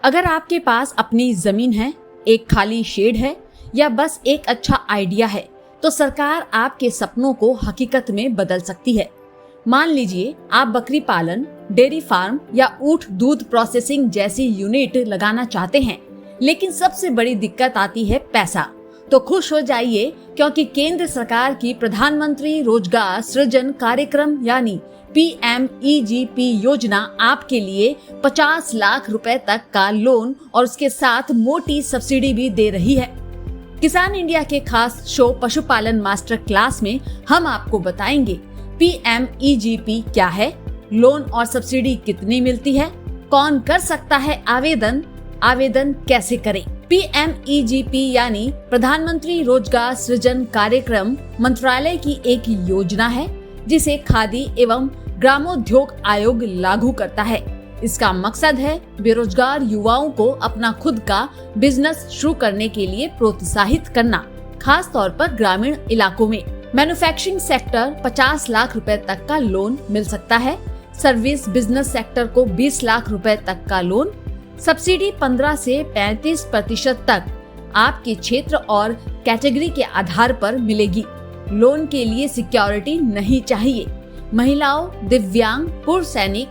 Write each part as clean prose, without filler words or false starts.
अगर आपके पास अपनी जमीन है, एक खाली शेड है या बस एक अच्छा आइडिया है, तो सरकार आपके सपनों को हकीकत में बदल सकती है। मान लीजिए आप बकरी पालन, डेयरी फार्म या ऊंट दूध प्रोसेसिंग जैसी यूनिट लगाना चाहते हैं, लेकिन सबसे बड़ी दिक्कत आती है पैसा। तो खुश हो जाइए, क्योंकि केंद्र सरकार की प्रधानमंत्री रोजगार सृजन कार्यक्रम यानी PMEGP योजना आपके लिए 50 लाख रुपए तक का लोन और उसके साथ मोटी सब्सिडी भी दे रही है। किसान इंडिया के खास शो पशुपालन मास्टर क्लास में हम आपको बताएंगे PMEGP क्या है, लोन और सब्सिडी कितनी मिलती है, कौन कर सकता है आवेदन कैसे करें। PMEGP यानी प्रधानमंत्री रोजगार सृजन कार्यक्रम मंत्रालय की एक योजना है जिसे खादी एवं ग्रामोद्योग आयोग लागू करता है। इसका मकसद है बेरोजगार युवाओं को अपना खुद का बिजनेस शुरू करने के लिए प्रोत्साहित करना, खास तौर पर ग्रामीण इलाकों में। मैन्युफैक्चरिंग सेक्टर 50 लाख रुपए तक का लोन मिल सकता है। सर्विस बिजनेस सेक्टर को 20 लाख रुपए तक का लोन। सब्सिडी 15 से 35% तक आपके क्षेत्र और कैटेगरी के आधार पर मिलेगी। लोन के लिए सिक्योरिटी नहीं चाहिए। महिलाओं, दिव्यांग, पूर्व सैनिक,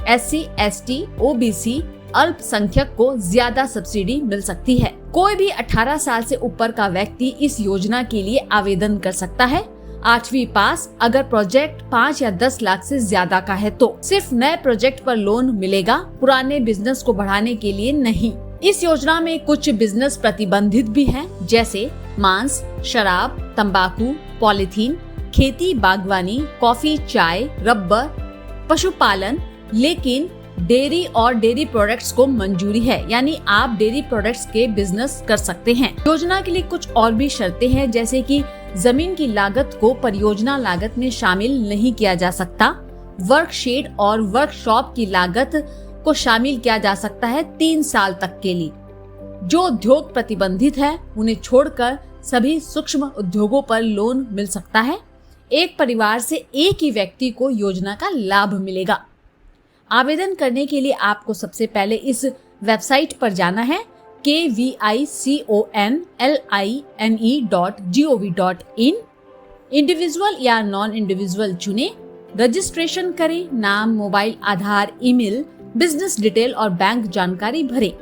SC, ST, OBC, अल्पसंख्यक को ज्यादा सब्सिडी मिल सकती है। कोई भी 18 साल से ऊपर का व्यक्ति इस योजना के लिए आवेदन कर सकता है। 8वीं पास। अगर प्रोजेक्ट 5 या 10 लाख से ज्यादा का है तो सिर्फ नए प्रोजेक्ट पर लोन मिलेगा, पुराने बिजनेस को बढ़ाने के लिए नहीं। इस योजना में कुछ बिजनेस प्रतिबंधित भी हैं, जैसे मांस, शराब, तंबाकू, पॉलिथीन, खेती बागवानी, कॉफी, चाय, रबर, पशुपालन। लेकिन डेयरी और डेयरी प्रोडक्ट्स को मंजूरी है, यानी आप डेयरी प्रोडक्ट्स के बिजनेस कर सकते हैं। योजना के लिए कुछ और भी शर्तें हैं, जैसे कि जमीन की लागत को परियोजना लागत में शामिल नहीं किया जा सकता। वर्कशेड और वर्कशॉप की लागत को शामिल किया जा सकता है 3 साल तक के लिए। जो उद्योग प्रतिबंधित है उन्हें छोड़कर सभी सूक्ष्म उद्योगों पर लोन मिल सकता है। एक परिवार से एक ही व्यक्ति को योजना का लाभ मिलेगा। आवेदन करने के लिए आपको सबसे पहले इस वेबसाइट पर जाना है kviconline.gov.in। इंडिविजुअल या नॉन इंडिविजुअल चुने, रजिस्ट्रेशन करें, नाम, मोबाइल, आधार, ईमेल, बिजनेस डिटेल और बैंक जानकारी भरें।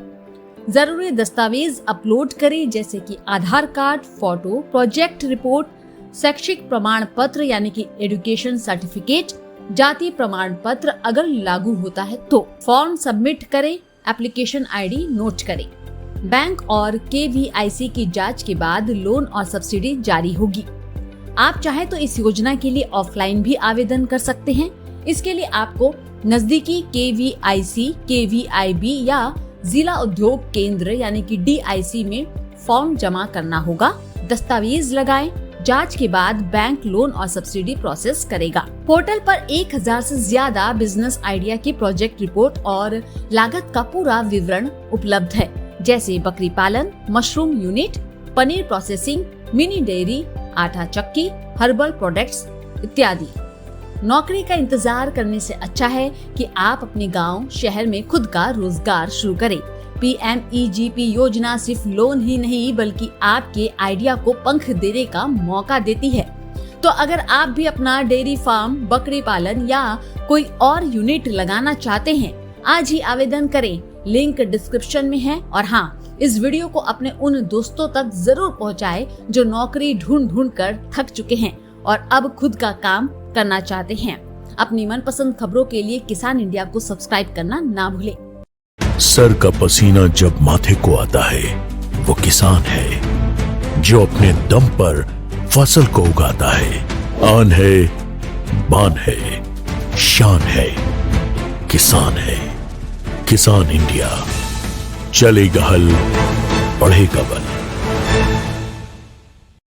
जरूरी दस्तावेज अपलोड करें, जैसे कि आधार कार्ड, फोटो, प्रोजेक्ट रिपोर्ट, शैक्षिक प्रमाण पत्र यानी कि एजुकेशन सर्टिफिकेट, जाति प्रमाण पत्र अगर लागू होता है तो। फॉर्म सबमिट करें, एप्लीकेशन ID नोट करें। बैंक और KVIC की जांच के बाद लोन और सब्सिडी जारी होगी। आप चाहे तो इस योजना के लिए ऑफलाइन भी आवेदन कर सकते हैं। इसके लिए आपको नजदीकी KVIC, KVIB या जिला उद्योग केंद्र यानी कि DIC में फॉर्म जमा करना होगा। दस्तावेज लगाएं। जांच के बाद बैंक लोन और सब्सिडी प्रोसेस करेगा। पोर्टल पर 1000 से ज्यादा बिजनेस आइडिया की प्रोजेक्ट रिपोर्ट और लागत का पूरा विवरण उपलब्ध है, जैसे बकरी पालन, mushroom unit, paneer processing, mini dairy, आटा चक्की, हर्बल प्रोडक्ट्स इत्यादि। नौकरी का इंतजार करने से अच्छा है कि आप अपने गांव, शहर में खुद का रोजगार शुरू करें। PMEGP योजना सिर्फ लोन ही नहीं बल्कि आपके आइडिया को पंख देने का मौका देती है। तो अगर आप भी अपना डेयरी फार्म, बकरी पालन या कोई और यूनिट लगाना चाहते हैं, आज ही आवेदन करें। लिंक डिस्क्रिप्शन में है। और हाँ, इस वीडियो को अपने उन दोस्तों तक जरूर पहुंचाएं जो नौकरी ढूंढ कर थक चुके हैं और अब खुद का काम करना चाहते हैं। अपनी मनपसंद खबरों के लिए किसान इंडिया को सब्सक्राइब करना ना भूलें। सर का पसीना जब माथे को आता है वो किसान है जो अपने दम पर फसल को उगाता है। आन है, बान है, शान है, किसान है। किसान इंडिया, चलेगा हल, बढ़ेगा बल।